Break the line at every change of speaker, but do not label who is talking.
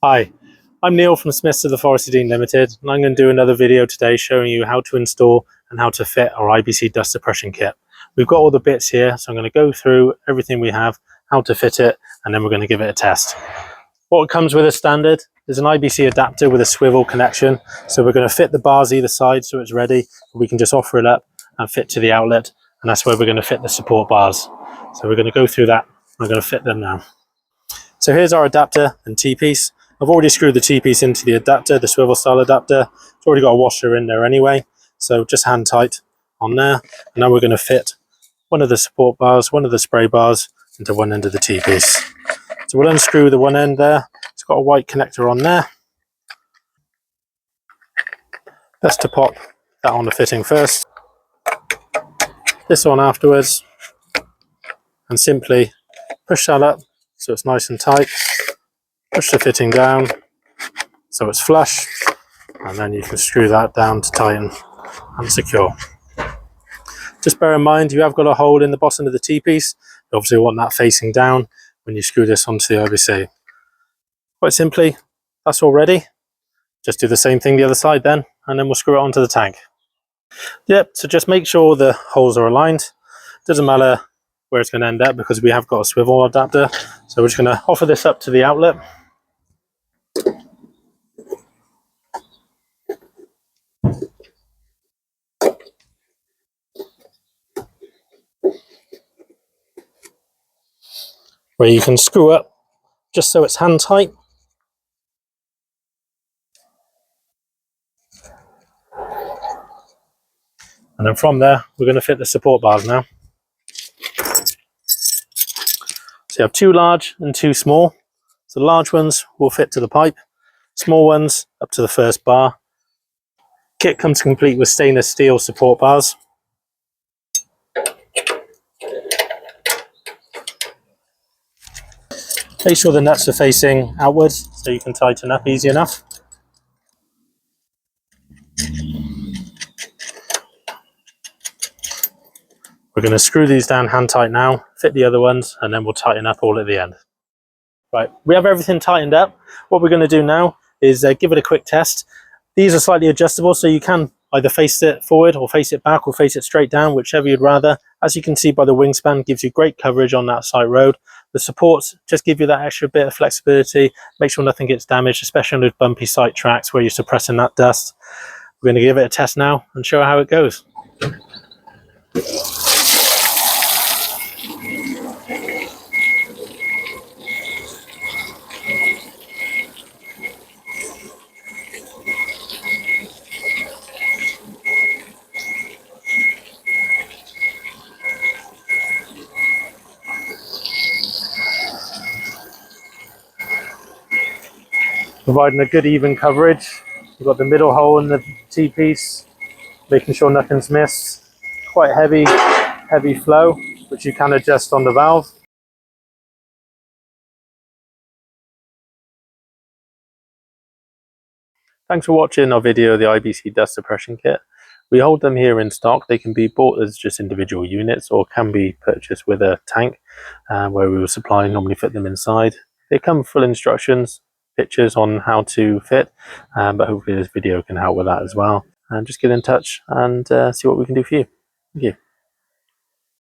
Hi, I'm Neil from Smiths of the Forest Dean Limited, and I'm going to do another video today showing you how to install and how to fit our IBC Dust Suppression kit. We've got all the bits here, so I'm going to go through everything we have, how to fit it, and then we're going to give it a test. What comes with a standard is an IBC adapter with a swivel connection. So we're going to fit the bars either side so it's ready. We can just offer it up and fit to the outlet, and that's where we're going to fit the support bars. So we're going to go through that. I'm going to fit them now. So here's our adapter and T-piece. I've already screwed the T-piece into the adapter, the swivel style adapter. It's already got a washer in there anyway, so just hand tight on there. And now we're going to fit one of the support bars, one of the spray bars into one end of the T-piece. So we'll unscrew the one end there. It's got a white connector on there. Best to pop that on the fitting first. This one afterwards. And simply push that up so it's nice and tight. Push the fitting down so it's flush, and then you can screw that down to tighten and secure. Just bear in mind you have got a hole in the bottom of the T-piece. You obviously want that facing down when you screw this onto the IBC. Quite simply, that's all ready. Just do the same thing the other side then, and then we'll screw it onto the tank. Yep, so just make sure the holes are aligned. Doesn't matter where it's going to end up because we have got a swivel adapter. So we're just going to offer this up to the outlet. Where you can screw up just so it's hand tight. And then from there, we're going to fit the support bars now. So you have two large and two small. So the large ones will fit to the pipe, small ones up to the first bar. Kit comes complete with stainless steel support bars. Make sure the nuts are facing outwards so you can tighten up easy enough. We're going to screw these down hand tight now, fit the other ones, and then we'll tighten up all at the end. Right, we have everything tightened up. What we're going to do now is give it a quick test. These are slightly adjustable, so you can either face it forward or face it back or face it straight down, whichever you'd rather. As you can see by the wingspan, gives you great coverage on that site road. The supports just give you that extra bit of flexibility, make sure nothing gets damaged, especially on those bumpy site tracks where you're suppressing that dust. We're going to give it a test now and show how it goes. Providing a good even coverage. You've got the middle hole in the T-piece, making sure nothing's missed. Quite heavy flow, which you can adjust on the valve. Thanks for watching our video of the IBC Dust Suppression Kit. We hold them here in stock. They can be bought as just individual units or can be purchased with a tank where we will supply and normally fit them inside. They come with full instructions, pictures on how to fit, but hopefully this video can help with that as well. And just get in touch and see what we can do for you. Thank you.